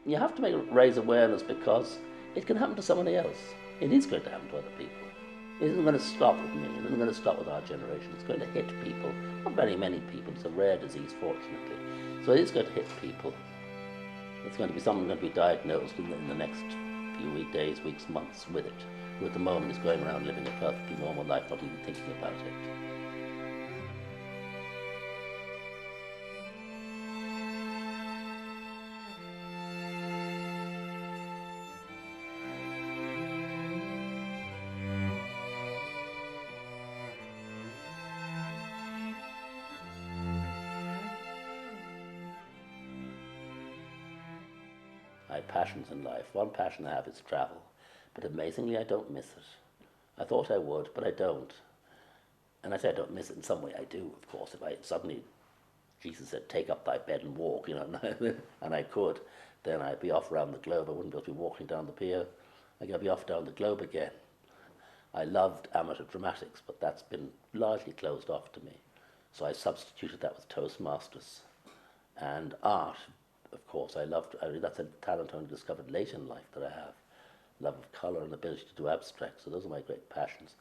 You have to raise awareness because it can happen to somebody else. It is going to happen to other people. It isn't going to stop with me. It isn't going to stop with our generation. It's going to hit people. Not very many people. It's a rare disease, fortunately. So it is going to hit people. It's going to be someone going to be diagnosed in the next few days, weeks, months with it, who at the moment is going around living a perfectly normal life, not even thinking about it. I have passions in life. One passion I have is travel, but amazingly I don't miss it. I thought I would, but I don't. And I say I don't miss it in some way. I do, of course. If I suddenly, Jesus said, take up thy bed and walk, and I could, then I'd be off around the globe. I wouldn't be able to be walking down the pier. I'd be off down the globe again. I loved amateur dramatics, but that's been largely closed off to me. So I substituted that with Toastmasters. And art, of course, that's a talent I only discovered late in life that I have. Love of colour and ability to do abstract, so those are my great passions.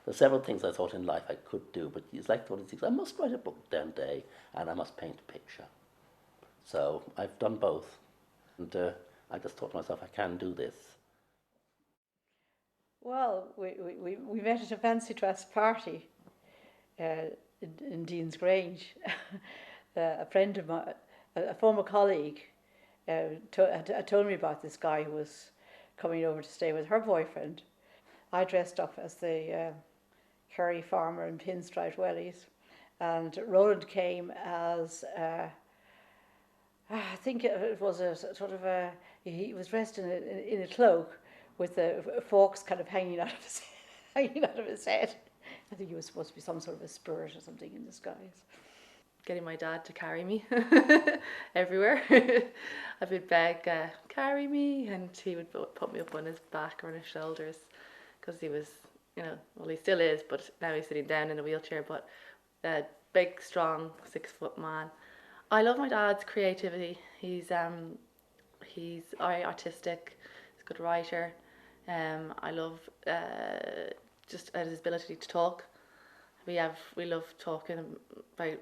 There are several things I thought in life I could do, but it's like one of these things, I must write a book one day, and I must paint a picture. So I've done both, and I just thought to myself, I can do this. Well, we met at a fancy dress party in Dean's Grange. A friend of mine, a former colleague, told me about this guy who was coming over to stay with her boyfriend. I dressed up as the Kerry farmer in pinstripe wellies, and Roland came as I think it was a sort of he was dressed in a cloak with the forks kind of hanging out of his head. I think he was supposed to be some sort of a spirit or something in disguise. Getting my dad to carry me everywhere. I would beg, carry me, and he would put me up on his back or on his shoulders, because he was, well, he still is, but now he's sitting down in a wheelchair, but a big, strong, 6-foot man. I love my dad's creativity. He's very artistic. He's a good writer. I love just his ability to talk. We love talking about.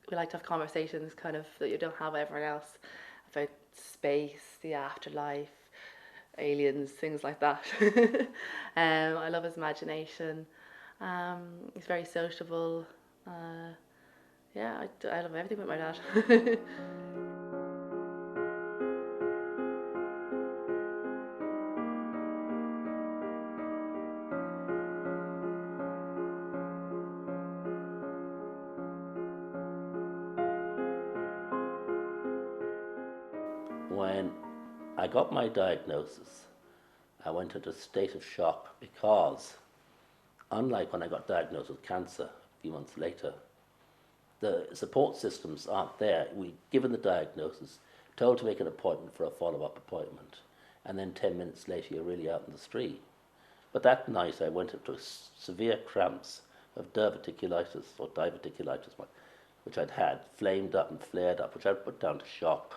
We like to have conversations kind of that you don't have with everyone else, about space, the afterlife, aliens, things like that. I love his imagination. He's very sociable. I love everything with my dad. When I got my diagnosis, I went into a state of shock because, unlike when I got diagnosed with cancer a few months later, the support systems aren't there. Given the diagnosis, told to make an appointment for a follow-up appointment, and then 10 minutes later you're really out in the street. But that night I went into severe cramps of diverticulitis, or diverticulitis, which I'd had, flamed up and flared up, which I'd put down to shock.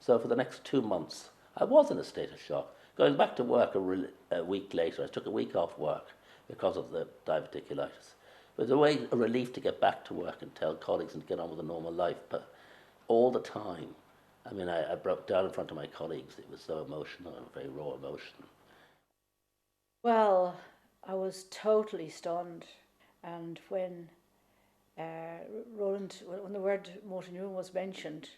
So for the next 2 months, I was in a state of shock. Going back to work a week later, I took a week off work because of the diverticulitis. It was a relief to get back to work and tell colleagues and get on with a normal life. But all the time, I broke down in front of my colleagues. It was so emotional, a very raw emotion. Well, I was totally stunned. And when when the word motor neuron was mentioned,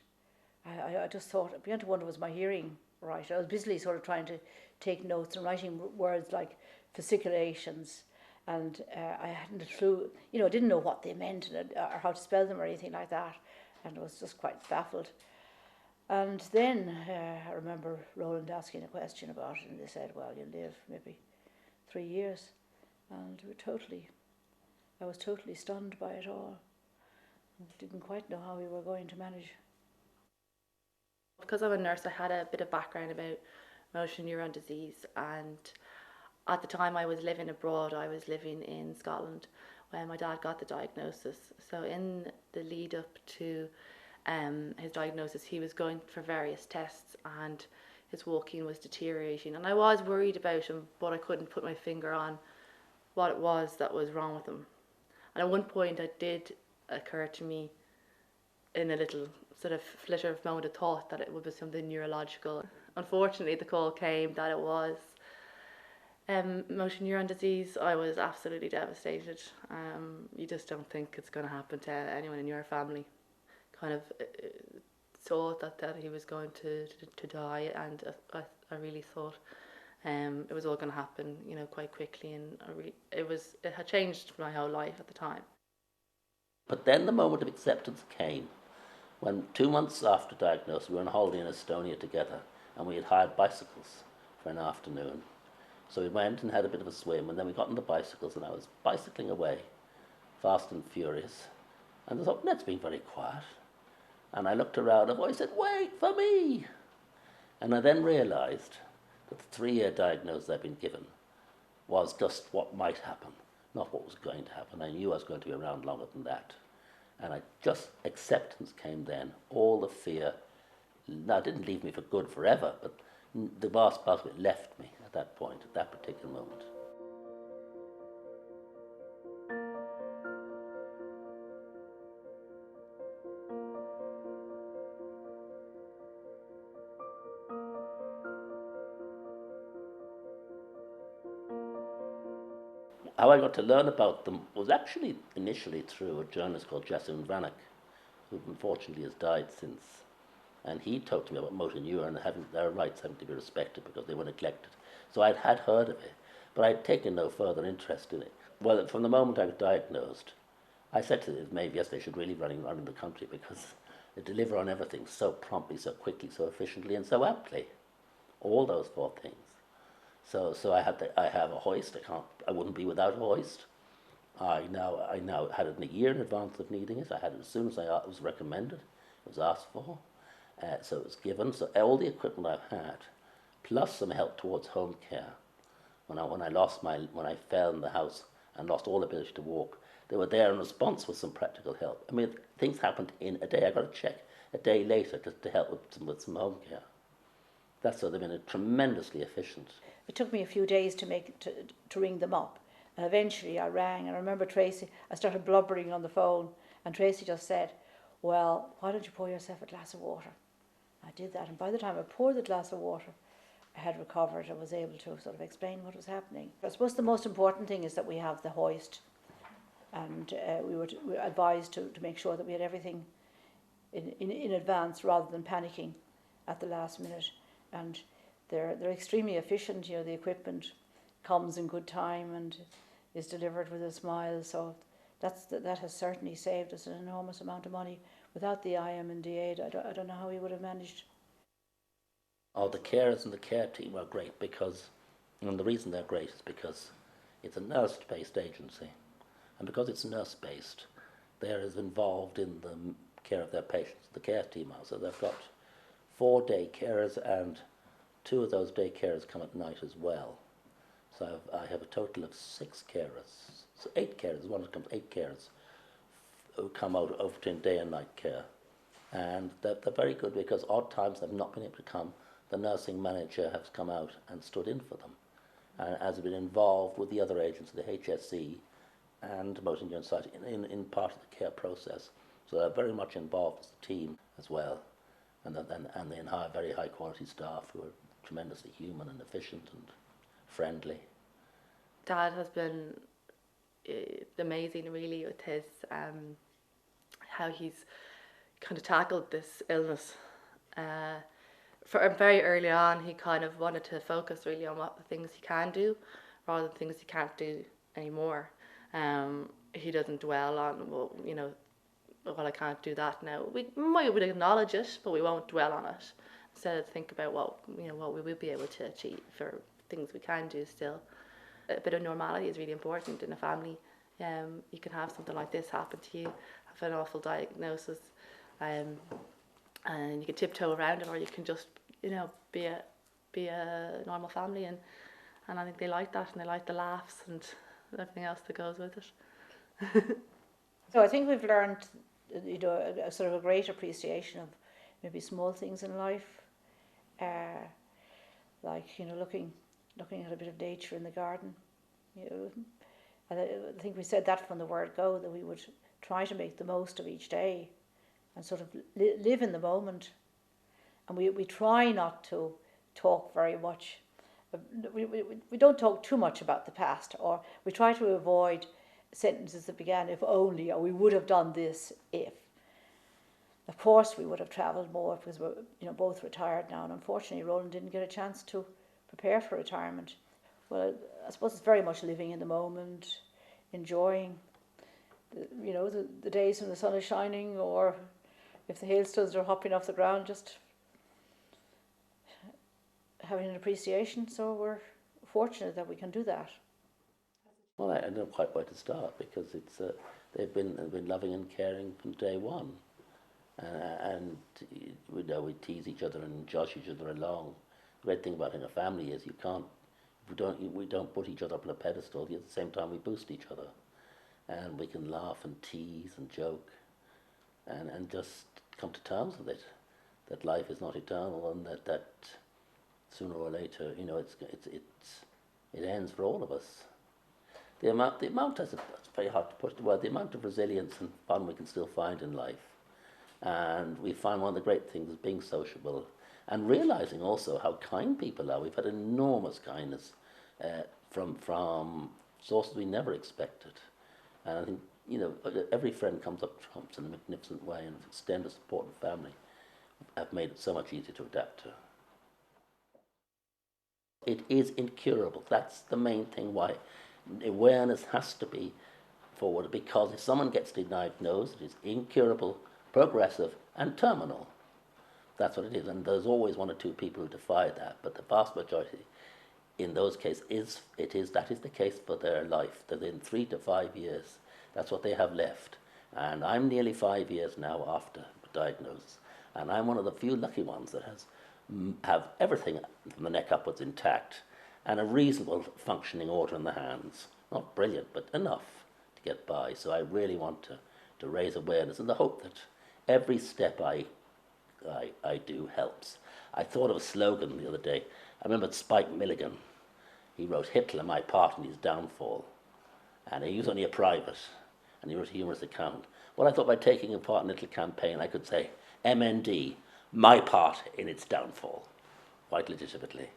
I just thought, I began to wonder, was my hearing right? I was busily sort of trying to take notes and writing words like fasciculations, and I hadn't a clue, I didn't know what they meant or how to spell them or anything like that, and I was just quite baffled. And then I remember Roland asking a question about it, and they said, well, you'll live maybe 3 years. And I was totally stunned by it all. I didn't quite know how we were going to manage. Because I'm a nurse, I had a bit of background about motor neurone disease, and at the time I was living abroad. I was living in Scotland when my dad got the diagnosis. So in the lead up to his diagnosis, he was going for various tests and his walking was deteriorating. And I was worried about him, but I couldn't put my finger on what it was that was wrong with him. And at one point it did occur to me in a little sort of flitter of moment of thought that it would be something neurological. Unfortunately, the call came that it was motor neurone disease. I was absolutely devastated. You just don't think it's going to happen to anyone in your family. Kind of thought that he was going to die, and I really thought it was all going to happen, quite quickly, and it had changed my whole life at the time. But then the moment of acceptance came when 2 months after diagnosis we were on holiday in Estonia together, and we had hired bicycles for an afternoon. So we went and had a bit of a swim, and then we got on the bicycles, and I was bicycling away, fast and furious, and I thought, that's been very quiet. And I looked around, and a voice said, wait for me! And I then realised that the 3-year diagnosis I'd been given was just what might happen, not what was going to happen. I knew I was going to be around longer than that. And acceptance came then. All the fear, now it didn't leave me for good forever, but the vast part of it left me at that point, at that particular moment. How I got to learn about them was actually initially through a journalist called Jason Vanek, who unfortunately has died since. And he talked to me about motor neurone and their rights having to be respected because they were neglected. So I had heard of it, but I had taken no further interest in it. Well, from the moment I got diagnosed, I said to Maeve, yes, they should really running around in the country because they deliver on everything so promptly, so quickly, so efficiently, and so aptly. All those 4 things. So I have a hoist. I wouldn't be without a hoist. I now had it in a year in advance of needing it. I had it as soon as it was recommended. It was asked for, so it was given. So all the equipment I've had, plus some help towards home care. When I fell in the house and lost all ability to walk, they were there in response with some practical help. I mean, things happened in a day. I got a check a day later to help with some home care. That's so they've been tremendously efficient. It took me a few days to ring them up, and eventually I rang, and I remember Tracy, I started blubbering on the phone, and Tracy just said, well, why don't you pour yourself a glass of water? I did that, and by the time I poured the glass of water, I had recovered and was able to sort of explain what was happening. I suppose the most important thing is that we have the hoist, and we were advised to make sure that we had everything in advance rather than panicking at the last minute. And they're extremely efficient. The equipment comes in good time and is delivered with a smile. So that has certainly saved us an enormous amount of money. Without the IMNDA, I don't know how we would have managed. Oh, the carers and the care team are great and the reason they're great is because it's a nurse-based agency, and because it's nurse-based, they're as involved in the care of their patients. The care team are, so they've got 4 day carers, and 2 of those day carers come at night as well. So I have a total of 6 carers. So 8 carers, 8 carers who come out over between day and night care. And they're very good because odd times they've not been able to come. The nursing manager has come out and stood in for them and has been involved with the other agents, the HSE and Motor Neurone Society, in part of the care process. So they're very much involved as a team as well. And they hire very high quality staff who are tremendously human and efficient and friendly. Dad has been amazing really with his how he's kind of tackled this illness. Very early on he kind of wanted to focus really on what the things he can do rather than things he can't do anymore. He doesn't dwell on, well, I can't do that now. We would acknowledge it, but we won't dwell on it. Instead, think about what we will be able to achieve for things we can do still. A bit of normality is really important in a family. You can have something like this happen to you, have an awful diagnosis, and you can tiptoe around it, or you can just be a normal family, and I think they like that, and they like the laughs and everything else that goes with it. So I think we've learned you know, a sort of a great appreciation of maybe small things in life, like, you know, looking at a bit of nature in the garden. You know, I think we said that from the word go, that we would try to make the most of each day and sort of live in the moment. And we try not to talk very much. We don't talk too much about the past, or we try to avoid sentences that began "if only," or "we would have done this if." Of course, we would have travelled more because we're, you know, both retired now, and unfortunately, Roland didn't get a chance to prepare for retirement. Well, I suppose it's very much living in the moment, enjoying, you know, the days when the sun is shining, or if the hailstones are hopping off the ground, just having an appreciation. So we're fortunate that we can do that. Well, I don't know quite where to start, because it's they've been loving and caring from day one, and we know we tease each other and josh each other along. The great thing about having a family is we don't put each other up on a pedestal. Yet at the same time, we boost each other, and we can laugh and tease and joke, and just come to terms with it, that life is not eternal, and that sooner or later, you know, it ends for all of us. The amount, it's very hard to put the word, the amount of resilience and fun we can still find in life. And we find one of the great things is being sociable and realizing also how kind people are. We've had enormous kindness from sources we never expected. And I think, you know, every friend comes up trumps in a magnificent way, and extended support and family have made it so much easier to adapt to. It is incurable. That's the main thing why awareness has to be forward, because if someone gets diagnosed, it is incurable, progressive, and terminal. That's what it is, and there's always one or two people who defy that, but the vast majority in those cases that is the case for their life. Within 3 to 5 years, that's what they have left. And I'm nearly 5 years now after diagnosis, and I'm one of the few lucky ones that have everything from the neck upwards intact, and a reasonable functioning order in the hands. Not brilliant, but enough to get by. So I really want to raise awareness in the hope that every step I do helps. I thought of a slogan the other day. I remember Spike Milligan. He wrote "Hitler, my part in his downfall." And he was only a private, and he wrote a humorous account. Well, I thought by taking part in a little campaign, I could say, "MND, my part in its downfall," quite legitimately.